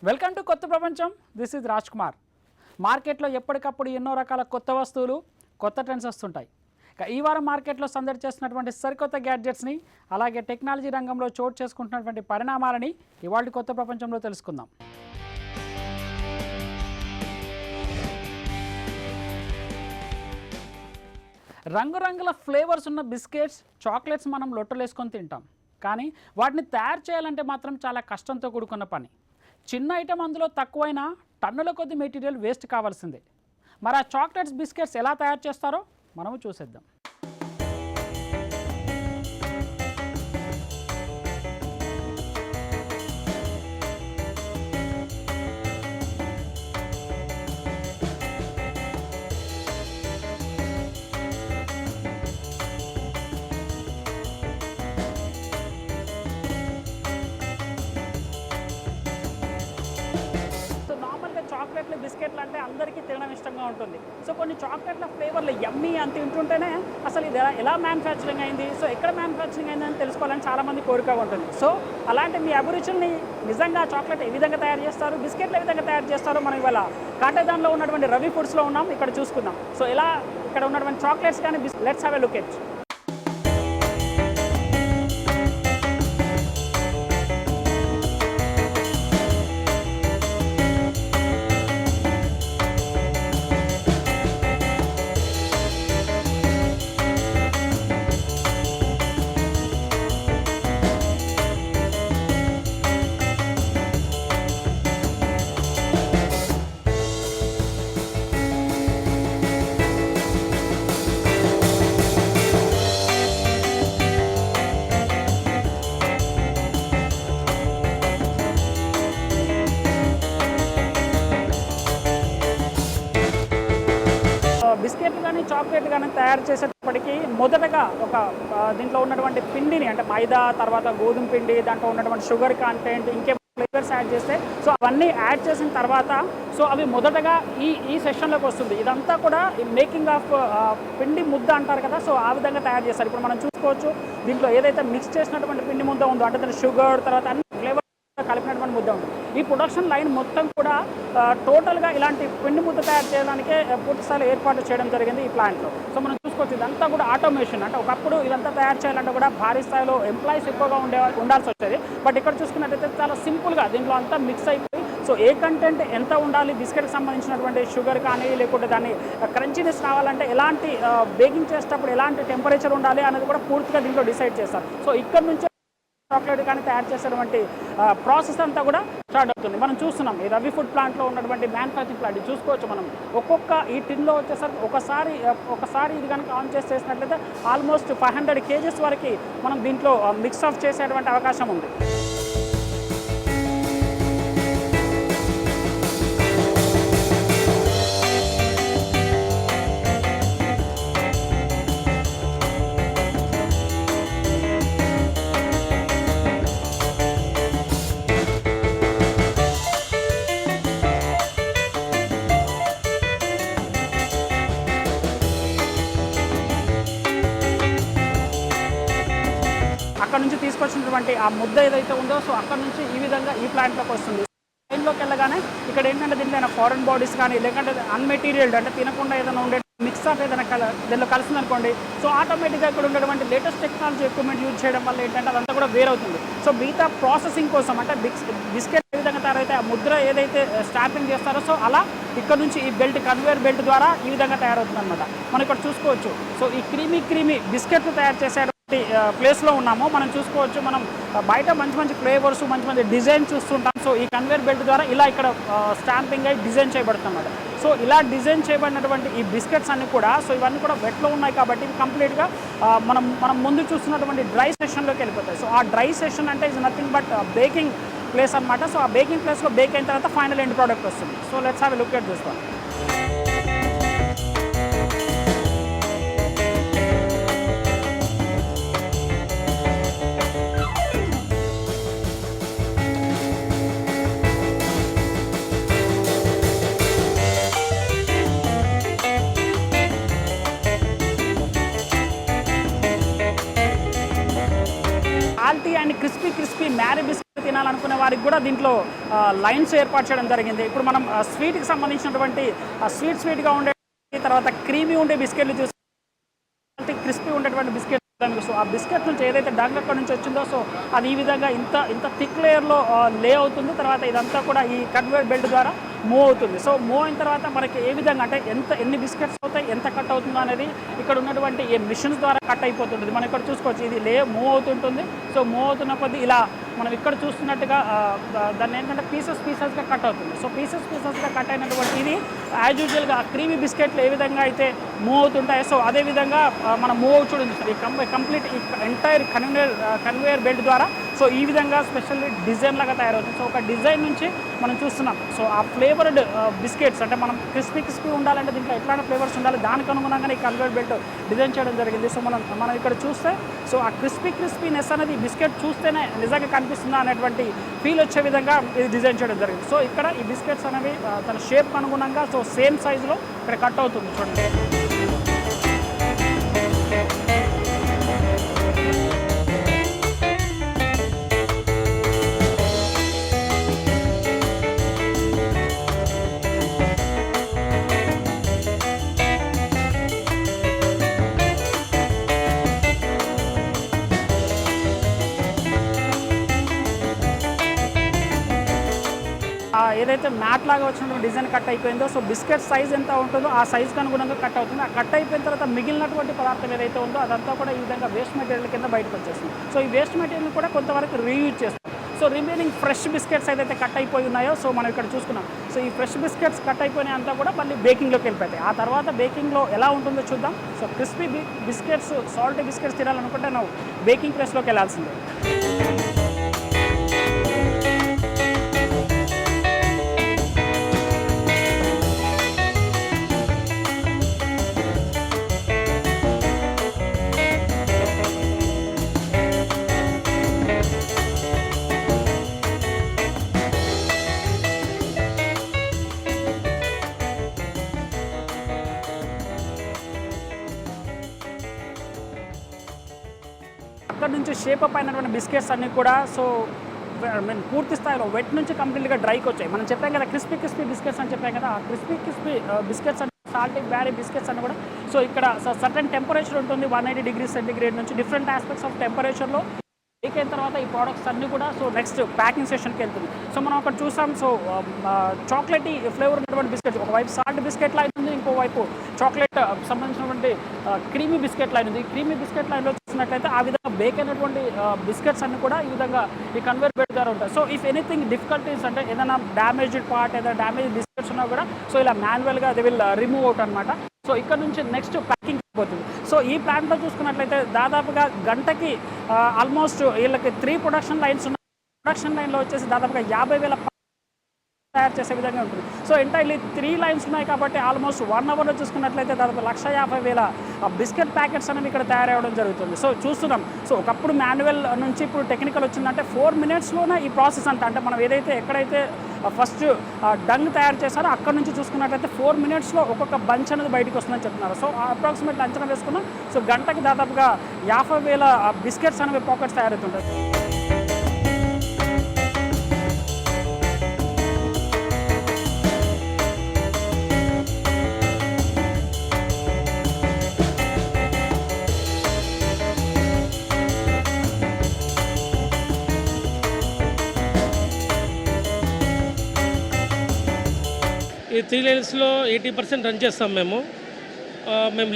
Welcome to కొత్త ప్రపంచం. This is Raj Kumar. మార్కెట్లో ఎప్పటికప్పుడు ఎన్నో రకాల కొత్త వస్తువులు, కొత్త ట్రెండ్స్ వస్తుంటాయి. ఈ వారం మార్కెట్లో సందడి చేస్తున్నటువంటి సరికొత్త గ్యాడ్జెట్స్ని, అలాగే టెక్నాలజీ రంగంలో చోటు చేసుకుంటున్నటువంటి పరిణామాలని ఇవాళ కొత్త ప్రపంచంలో తెలుసుకుందాం. రంగురంగుల ఫ్లేవర్స్ ఉన్న బిస్కెట్స్, చాక్లెట్స్ మనం లొట్టలేసుకొని తింటాం. కానీ వాటిని తయారు చేయాలంటే మాత్రం చాలా కష్టంతో కూడుకున్న పని. చిన్న ఐటెం అందులో తక్కువైనా టన్నుల కొద్ది మెటీరియల్ వేస్ట్ కావాల్సిందే. మరి ఆ చాక్లెట్స్, బిస్కెట్స్ ఎలా తయారు చేస్తారో మనము చూసేద్దాం. చాక్లెట్లు, బిస్కెట్లు అంటే అందరికీ తినడం ఇష్టంగా ఉంటుంది. సో కొన్ని చాక్లెట్ల ఫ్లేవర్లు యమ్మీ అని తింటుంటేనే అసలు ఇది ఎలా మ్యానుఫ్యాక్చరింగ్ అయింది, సో ఎక్కడ మ్యానుఫ్యాక్చరింగ్ అయిందని తెలుసుకోవాలని చాలామంది కోరిక ఉంటుంది. సో అలాంటి మీ అభిరుచుల్ని నిజంగా చాక్లెట్ ఏ విధంగా తయారు చేస్తారు, బిస్కెట్లు ఏ విధంగా తయారు చేస్తారో మనం ఇవాళ కాటేదాన్లో ఉన్నటువంటి రవి ఫుడ్స్లో ఉన్నాం. ఇక్కడ చూసుకుందాం. సో ఇలా ఇక్కడ ఉన్నటువంటి చాక్లెట్స్ కానీ let's have a look at. బిస్కెట్లు కానీ చాక్లెట్ కానీ తయారు చేసేటప్పటికి మొదటగా ఒక దీంట్లో ఉన్నటువంటి పిండిని, అంటే మైదా, తర్వాత గోధుమ పిండి, దాంట్లో ఉన్నటువంటి షుగర్ కంటెంట్, ఇంకేం ఫ్లేవర్స్ యాడ్ చేస్తే, సో అవన్నీ యాడ్ చేసిన తర్వాత సో అవి మొదటగా ఈ సెషన్లోకి వస్తుంది. ఇదంతా కూడా ఈ మేకింగ్ ఆఫ్ పిండి ముద్ద అంటారు కదా, సో ఆ విధంగా తయారు చేస్తారు. ఇప్పుడు మనం చూసుకోవచ్చు, దీంట్లో ఏదైతే మిక్స్ చేసినటువంటి పిండి ముద్ద ఉందో, అంటే దాని షుగర్ తర్వాత అన్ని ఫ్లేవర్ కలిపినటువంటి ముద్ద ఉంది. ఈ ప్రొడక్షన్ లైన్ మొత్తం కూడా టోటల్గా ఇలాంటి పిండి ముద్ద తయారు చేయడానికే పూర్తిస్థాయిలో ఏర్పాటు చేయడం జరిగింది ఈ ప్లాంట్లో. సో మనం చూసుకోవచ్చు, ఇదంతా కూడా ఆటోమేషన్. అంటే ఒకప్పుడు ఇదంతా తయారు చేయాలంటే కూడా భారీ స్థాయిలో ఎంప్లాయీస్ ఎక్కువగా ఉండాల్సి వచ్చేది. బట్ ఇక్కడ చూసుకున్నట్టయితే చాలా సింపుల్గా దీంట్లో అంతా మిక్స్ అయిపోయి, సో ఏ కంటెంట్ ఎంత ఉండాలి, బిస్కెట్కి సంబంధించినటువంటి షుగర్ కానీ, లేకుంటే దాన్ని క్రంచీనెస్ రావాలంటే ఎలాంటి బేకింగ్ చేసేటప్పుడు ఎలాంటి టెంపరేచర్ ఉండాలి అనేది కూడా పూర్తిగా దీంట్లో డిసైడ్ చేస్తారు. సో ఇక్కడ నుంచి చాక్లెట్ కానీ తయారు చేసేటువంటి ప్రాసెస్ అంతా కూడా స్టార్ట్ అవుతుంది. మనం చూస్తున్నాం ఈ రవి ఫుడ్ ప్లాంట్లో ఉన్నటువంటి మ్యానుఫ్యాక్చరింగ్ ప్లాంట్ చూసుకోవచ్చు. మనం ఒక్కొక్క ఈ టిన్లో వచ్చేసరికి ఒకసారి ఇది కనుక ఆన్ చేసేసినట్లయితే ఆల్మోస్ట్ 500 kgs వరకు మనం దీంట్లో మిక్స్ ఆఫ్ చేసేటువంటి అవకాశం ఉంది. అక్కడ నుంచి తీసుకొచ్చినటువంటి ఆ ముద్ద ఏదైతే ఉందో, సో అక్కడ నుంచి ఈ విధంగా ఈ ప్లాంట్లోకి వస్తుంది. లైన్లోకి వెళ్ళగానే ఇక్కడ ఏంటంటే దీంట్లో ఫారెన్ బాడీస్ కానీ, లేకంటే అన్మెటీరియల్డ్ అంటే తినకుండా ఏదైనా ఉండే మిక్స్ ఆఫ్ ఏదైనా దీనిలో కలిసిందనుకోండి, సో ఆటోమేటిక్గా ఇక్కడ ఉండేటువంటి లేటెస్ట్ టెక్నాలజీ ఎక్విప్మెంట్ యూజ్ చేయడం వల్ల ఏంటంటే అదంతా కూడా వేరవుతుంది. సో మిగతా ప్రాసెసింగ్ కోసం అంటే బిస్కెట్ ఏ విధంగా తయారైతే ఆ ముద్ర ఏదైతే స్టాంపింగ్ చేస్తారో, సో అలా ఇక్కడ నుంచి ఈ బెల్ట్, కన్వేయర్ బెల్ట్ ద్వారా ఈ విధంగా తయారవుతుంది అనమాట. మనం ఇక్కడ చూసుకోవచ్చు. సో ఈ క్రీమీ బిస్కెట్లు తయారు చేసే ప్లేస్లో ఉన్నాము. మనం చూసుకోవచ్చు, మనం బయట మంచి ఫ్లేవర్స్, మంచి డిజైన్ చూస్తుంటాం. సో ఈ కన్వేయర్ బెల్ట్ ద్వారా ఇలా ఇక్కడ స్టాంపింగ్ అయి డిజైన్ చేయబడుతుంది. సో ఇలా డిజైన్ చేయబడినటువంటి ఈ బిస్కెట్స్ అన్ని కూడా, సో ఇవన్నీ కూడా వెట్లో ఉన్నాయి కాబట్టి ఇవి కంప్లీట్గా మనం ముందు చూస్తున్నటువంటి డ్రై సెషన్లోకి వెళ్ళిపోతాయి. సో ఆ డ్రై సెషన్ అంటే is nothing but baking place అనమాట. సో ఆ బేకింగ్ ప్లేస్లో బేక్ అయిన తర్వాత ఫైనల్ ఎండ్ ప్రోడక్ట్ వస్తుంది. So let's have a look at this one. Salty and crispy Marie biscuit తినాలనుకునే వారికి కూడా దీంట్లో లైన్స్ ఏర్పాటు చేయడం జరిగింది. ఇప్పుడు మనం స్వీట్కి సంబంధించినటువంటి స్వీట్గా ఉండే తర్వాత క్రీమీ ఉండే బిస్కెట్లు చూసి క్రిస్పీ ఉండేటువంటి బిస్కెట్. సో ఆ బిస్కెట్ నుంచి ఏదైతే డంగ్ అక్కడ నుంచి వచ్చిందో సో అది ఈ విధంగా ఇంత థిక్ లేయర్లో లే అవుతుంది. తర్వాత ఇదంతా కూడా ఈ కన్వేయర్ బెల్ట్ ద్వారా మూవ్ అవుతుంది. సో మూవ్ అయిన తర్వాత మనకి ఏ విధంగా అంటే ఎన్ని బిస్కెట్స్ అవుతాయి, ఎంత కట్ అవుతుందో అనేది ఇక్కడ ఉన్నటువంటి ఈ మిషన్స్ ద్వారా కట్ అయిపోతుంటుంది. మనం ఇక్కడ చూసుకోవచ్చు, ఇది మూవ్ అవుతుంటుంది. సో మూవ్ అవుతున్న కొద్దీ ఇలా మనం ఇక్కడ చూస్తున్నట్టుగా దాన్ని ఏంటంటే పీసెస్గా కట్ అవుతుంది. సో పీసెస్గా కట్ అయినటువంటి ఇది యాజ్ యూజువల్గా క్రీమీ బిస్కెట్లు ఏ విధంగా అయితే మూవ్ అవుతుంటాయో సో అదేవిధంగా మనం మూవ్ అవుతూ చూడండి. ఈ కంప్లీట్ ఈ ఎంటైర్ కన్వేయర్ బెల్ట్ ద్వారా సో ఈ విధంగా స్పెషల్లీ డిజైన్ లాగా తయారవుతుంది. సో ఒక డిజైన్ నుంచి మనం చూస్తున్నాం. సో ఆ ఫ్లేవర్డ్ బిస్కెట్స్ అంటే మనం క్రిస్పీ ఉండాలంటే దీంట్లో ఎట్లాంటి ఫ్లేవర్స్ ఉండాలి దానికి అనుగుణంగానే ఈ కన్వేయర్ బెల్ట్ డిజైన్ చేయడం జరిగింది. సో మనం ఇక్కడ చూస్తే సో ఆ క్రిస్పీనెస్ అనేది బిస్కెట్ చూస్తేనే నిజంగా కనిపిస్తుందా అనేటువంటి ఫీల్ వచ్చే విధంగా ఇది డిజైన్ చేయడం జరిగింది. సో ఇక్కడ ఈ బిస్కెట్స్ అనేవి తన షేప్ అనుగుణంగా సో సేమ్ సైజులో ఇక్కడ కట్ అవుతుంది చూడండి. ఏదైతే మ్యాట్ లాగా వచ్చినటువంటి డిజైన్ కట్ అయిపోయిందో సో బిస్కెట్ సైజ్ ఎంత ఉంటుందో ఆ సైజ్కి అనుగుణంగా కట్ అవుతుంది. ఆ కట్ అయిపోయిన తర్వాత మిగిలినటువంటి పదార్థం ఏదైతే ఉందో అదంతా కూడా ఈ విధంగా వేస్ట్ మెటీరియల్ కింద బయటకు వచ్చేస్తుంది. సో ఈ వేస్ట్ మెటీరియల్ కూడా కొంతవరకు రీయూజ్ చేస్తాం. సో రిమైనింగ్ ఫ్రెష్ బిస్కెట్స్ ఏదైతే కట్ అయిపోయి ఉన్నాయో సో మనం ఇక్కడ చూసుకున్నాం. సో ఈ ఫ్రెష్ బిస్కెట్స్ కట్ అయిపోయినాయి అంతా కూడా మళ్ళీ బేకింగ్లోకి వెళ్ళిపోతాయి. ఆ తర్వాత బేకింగ్లో ఎలా ఉంటుందో చూద్దాం. So crispy biscuits salty biscuits తినాలనుకుంటే నువ్వు బేకింగ్ ప్రెస్లోకి వెళ్ళాల్సిందే. అక్కడ నుంచి షేప్ అప్ అయినటువంటి బిస్కెట్స్ అన్నీ కూడా సో పూర్తి స్థాయిలో వెట్ నుంచి కంప్లీట్గా డ్రైకి వచ్చాయి. మనం చెప్పాం కదా క్రిస్పీ బిస్కెట్స్ అని చెప్పాం కదా. ఆ క్రిస్పీ బిస్కెట్స్ అంటే సాల్టీ బ్యారీ బిస్కెట్స్ అని కూడా సో ఇక్కడ సర్టన్ టెంపరేచర్ ఉంటుంది 180 degrees సెంటిగ్రేడ్ నుంచి డిఫరెంట్ ఆస్పెక్ట్స్ ఆఫ్ టెంపరేచర్లో బేక్ అయిన తర్వాత ఈ ప్రోడక్ట్స్ అన్నీ కూడా సో నెక్స్ట్ ప్యాకింగ్ సెషన్కి వెళ్తుంది. సో మనం అక్కడ చూసాం. సో చాక్లెట్ ఫ్లేవర్ ఉన్నటువంటి బిస్కెట్ ఒకవైపు సాల్ట్ బిస్కెట్ లైన్ ఉంది, ఇంకోవైపు చాక్లెట్ సంబంధించినటువంటి క్రీమీ బిస్కెట్ లైన్ ఉంది. ఈ క్రీమీ బిస్కెట్ లైన్లో చూసినట్లయితే ఆ విధంగా బేక్ అయినటువంటి బిస్కెట్స్ అన్ని కూడా ఈ విధంగా ఈ కన్వేయర్ బెల్ట్ ద్వారా ఉంటాయి. సో ఇఫ్ ఎనీథింగ్ డిఫికల్టీస్ అంటే ఏదైనా డ్యామేజ్డ్ పార్ట్ ఏదైనా డ్యామేజ్ బిస్కెట్స్ ఉన్నా కూడా సో ఇలా మాన్యువల్గా దే విల్ రిమూవ్ అవుట్ అనమాట. సో ఇక్కడ నుంచి నెక్స్ట్ ప్యాకింగ్ అయిపోతుంది. సో ఈ ప్లాంట్లో చూసుకున్నట్లయితే దాదాపుగా గంటకి ఆల్మోస్ట్ వీళ్ళకి 3 ప్రొడక్షన్ లైన్స్ ఉన్నాయి. ప్రొడక్షన్ లైన్లో వచ్చేసి దాదాపుగా 50,000 తయారు చేసే విధంగా ఉంటుంది. సో ఎంటైర్లీ 3 లైన్స్ ఉన్నాయి కాబట్టి ఆల్మోస్ట్ 1 అవర్లో చూసుకున్నట్లయితే దాదాపు 150,000 బిస్కెట్ ప్యాకెట్స్ అనేవి ఇక్కడ తయారవడం జరుగుతుంది. సో చూస్తున్నాం. సో ఒకప్పుడు మాన్యువల్ నుంచి ఇప్పుడు టెక్నికల్ వచ్చిందంటే 4 minutesలోనే ఈ ప్రాసెస్ అంటే మనం ఏదైతే ఎక్కడైతే ఫస్ట్ డంగ్ తయారు చేశారో అక్కడ నుంచి చూసుకున్నట్లయితే 4 minutesలో ఒక్కొక్క బంచ్ అనేది బయటకు వస్తుందని చెప్తున్నారు. సో అప్రాక్సిమేట్లీ అంచనా వేసుకున్నాం. సో గంటకి దాదాపుగా 50,000 బిస్కెట్స్ అనేవి పాకెట్స్ తయారవుతుంటాయి. ఈ 3 లైన్స్లో 80% రన్ చేస్తాం మేము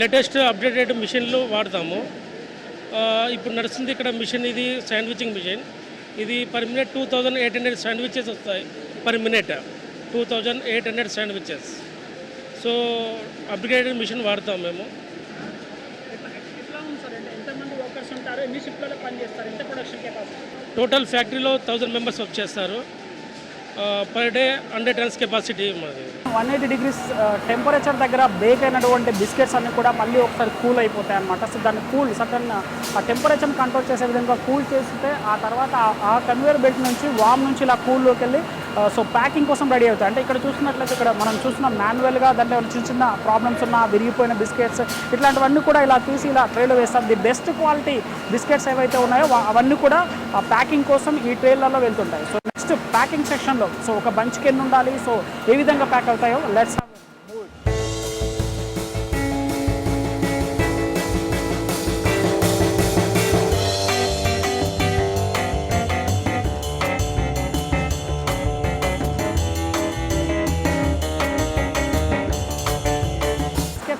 లేటెస్ట్ అప్డేటెడ్ మిషన్లు వాడతాము. ఇప్పుడు నడుస్తుంది ఇక్కడ మిషన్, ఇది శాండ్విచింగ్ మిషన్. ఇది పర్ మినిట్ 2800 శాండ్విచెస్ వస్తాయి. Per minute 2800 sandwiches. So updated machine వాడతాం మేము. టోటల్ ఫ్యాక్టరీలో 1000 మెంబర్స్ వర్క్ చేస్తారు. పర్ డే 100 tons కెపాసిటీ మాది. 180 degrees టెంపరేచర్ దగ్గర బేక్ అయినటువంటి బిస్కెట్స్ అన్నీ కూడా మళ్ళీ ఒకసారి కూల్ అయిపోతాయి అనమాట. సో దాన్ని సర్టన్ ఆ టెంపరేచర్ని కంట్రోల్ చేసే విధంగా కూల్ చేస్తే ఆ తర్వాత ఆ కన్వేయర్ బెల్ట్ నుంచి వామ్ నుంచి ఇలా కూల్లోకి వెళ్ళి సో ప్యాకింగ్ కోసం రెడీ అవుతాయి. అంటే ఇక్కడ చూసినట్లయితే ఇక్కడ మనం చూసిన మాన్యువల్గా దాంట్లో చిన్న ప్రాబ్లమ్స్ ఉన్న విరిగిపోయిన బిస్కెట్స్ ఇట్లాంటివన్నీ కూడా ఇలా తీసి ఇలా ట్రేలో వేస్తాం. ది బెస్ట్ క్వాలిటీ బిస్కెట్స్ ఏవైతే ఉన్నాయో అవన్నీ కూడా ప్యాకింగ్ కోసం ఈ ట్రేలలో వెళ్తుంటాయి. సో నెక్స్ట్ నెక్స్ట్ ప్యాకింగ్ సెక్షన్లో సో ఒక బంచ్కి ఎన్ని ఉండాలి, సో ఏ విధంగా ప్యాక్ అవుతాయో లెట్స్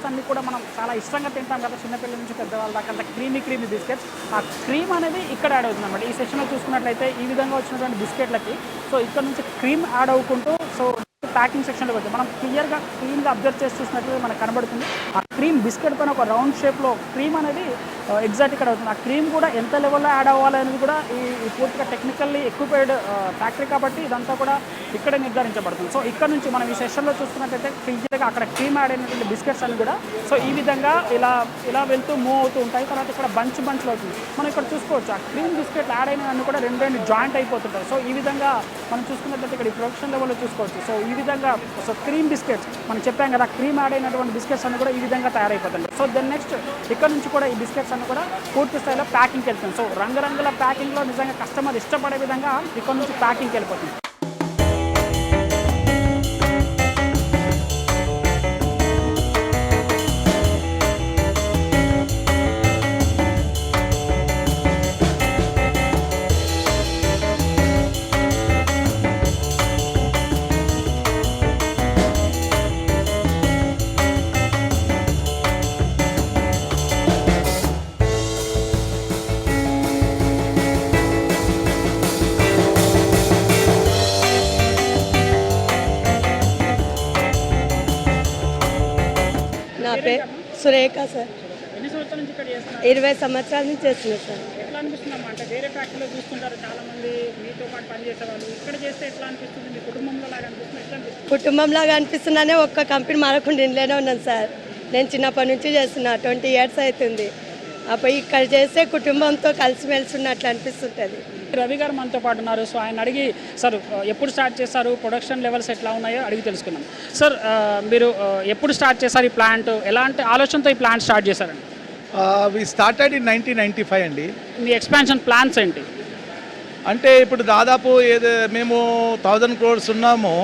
అన్ని కూడా మనం చాలా ఇష్టంగా తింటాం కదా, చిన్నపిల్లల నుంచి పెద్దవాళ్ళ దాకా అంత క్రీమీ బిస్కెట్స్. ఆ క్రీమ్ అనేది ఇక్కడ యాడ్ అవుతుంది అన్నమాట. ఈ సెషన్లో చూసుకున్నట్లయితే ఈ విధంగా వచ్చినటువంటి బిస్కెట్లకి సో ఇక్కడ నుంచి క్రీమ్ యాడ్ అవ్వుకుంటూ సో ప్యాకింగ్ సెక్షన్లోకి వచ్చి మనం క్లీన్గా అబ్జర్వ్ చేసి చూసినట్లయితే మనకు కనబడుతుంది. ఆ క్రీమ్ బిస్కెట్ పైన ఒక రౌండ్ షేప్లో క్రీమ్ అనేది ఎగ్జాక్ట్ ఇక్కడ అవుతుంది. ఆ క్రీమ్ కూడా ఎంత లెవెల్లో యాడ్ అవ్వాలి అనేది కూడా ఈ పూర్తిగా టెక్నికల్లీ ఎక్విప్డ్ ఫ్యాక్టరీ కాబట్టి ఇదంతా కూడా ఇక్కడే నిర్ధారించబడుతుంది. సో ఇక్కడ నుంచి మనం ఈ సెషన్లో చూసుకున్నట్లయితే క్లియర్గా అక్కడ క్రీమ్ యాడ్ అయినటువంటి బిస్కెట్స్ అన్ని కూడా సో ఈ విధంగా ఇలా వెళ్తూ మూవ్ అవుతూ ఉంటాయి. తర్వాత ఇక్కడ బంచ్లో అవుతుంది. మనం ఇక్కడ చూసుకోవచ్చు ఆ క్రీమ్ బిస్కెట్ యాడ్ అయినవన్నీ కూడా రెండు జాయింట్ అయిపోతుంటాయి. సో ఈ విధంగా మనం చూసుకున్నట్లయితే ఇక్కడ ఈ ప్రొడక్షన్ లెవెల్లో చూసుకోవచ్చు. సో ఈ విధంగా సో క్రీమ్ బిస్కెట్స్ మనం చెప్పాం కదా, క్రీమ్ యాడ్ అయినటువంటి బిస్కెట్స్ అన్ని కూడా ఈ విధంగా తయారైపోతుంది. సో దెన్ నెక్స్ట్ ఇక్కడ నుంచి కూడా ఈ బిస్కెట్స్ అన్ని కూడా పూర్తి స్థాయిలో ప్యాకింగ్కి వెళ్తుంది. సో రంగురంగుల ప్యాకింగ్లో నిజంగా కస్టమర్ ఇష్టపడే విధంగా ఇక్కడ నుంచి ప్యాకింగ్కి వెళ్ళిపోతుంది. నా పేరు సురేఖ సార్. ఎన్ని సంవత్సరాల నుంచి ఇక్కడ చేస్తున్నారు? 20 సంవత్సరాల నుంచి చేస్తున్నాను సార్. ఎట్లా అనిపిస్తుందమ్మా? అంటే వేరే ఫ్యాక్టరీలో చూస్తుంటారు చాలామంది మీతో పాటు పనిచేసే వాళ్ళు, ఇక్కడ చేస్తే ఎట్లా అనిపిస్తుంది? మీ కుటుంబంలో లాగా అనిపిస్తుంది? ఎట్లా అనిపిస్తుంది? కుటుంబంలాగా అనిపిస్తున్నానే, ఒక్క కంపెనీ మారకుండా ఇంట్లోనే ఉన్నాను సార్. నేను చిన్నప్పటి నుంచి చేస్తున్నా, 20 years అవుతుంది. అప్పుడు ఇక్కడ చేస్తే కుటుంబంతో కలిసిమెలిసి ఉన్నట్లు అనిపిస్తుంటుంది. రవి గారు మనతో పాటు ఉన్నారు. సో ఆయన అడిగి సార్ ఎప్పుడు స్టార్ట్ చేశారు, ప్రొడక్షన్ లెవెల్స్ ఎట్లా ఉన్నాయో అడిగి తెలుసుకున్నాం. సార్ మీరు ఎప్పుడు స్టార్ట్ చేశారు ఈ ప్లాంట్, ఎలాంటి ఆలోచనతో ఈ ప్లాంట్ స్టార్ట్ చేశారండి? వి స్టార్టెడ్ ఇన్ 1995 అండి. మీ ఎక్స్పాన్షన్ ప్లాన్స్ ఏంటి? అంటే ఇప్పుడు దాదాపు మేము 1000 crores ఉన్నాము.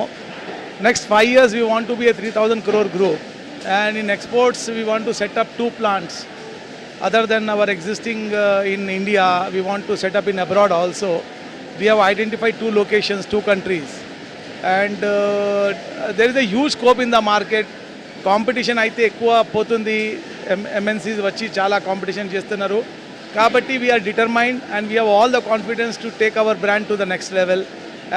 Next 5 years we want to be a 3000 crore group, and in exports we want to set up 2 plants other than our existing in India. We want to set up in abroad also. We have identified 2 locations, 2 countries, and there is a huge scope in the market. Competition అయితే ఎక్కువ పోతుంది, MNCs వచ్చి చాలా competition చేస్తున్నారు. కాబట్టి we're determined and we have all the confidence to take our brand to the next level,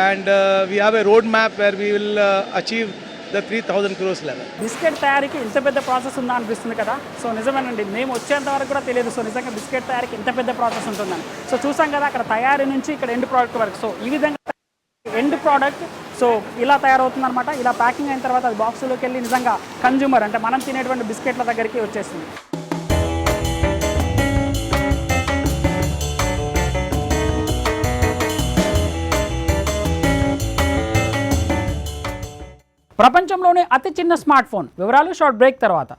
and we have a road map where we will achieve the 3000 crores level. Biscuit తయారీకి ఇంత పెద్ద process ఉందా అనిపిస్తుంది కదా. So నిజమేనండి, మేము వచ్చేంత వరకు కూడా తెలియదు. సో నిజంగా బిస్కెట్ తయారీకి ఇంత పెద్ద ప్రాసెస్ ఉంటుందని. సో చూసాం కదా అక్కడ తయారీ నుంచి ఇక్కడ ఎండ్ ప్రోడక్ట్ వరకు. సో ఈ విధంగా ఎండ్ ప్రోడక్ట్ సో ఇలా తయారవుతుంది అనమాట. ఇలా ప్యాకింగ్ అయిన తర్వాత అది బాక్సులోకి వెళ్ళి నిజంగా కన్జ్యూమర్ అంటే మనం తినేటువంటి బిస్కెట్ల దగ్గరికి వచ్చేస్తుంది. ప్రపంచంలోనే అతి చిన్న స్మార్ట్ ఫోన్ వివరాలు షార్ట్ బ్రేక్ తర్వాత.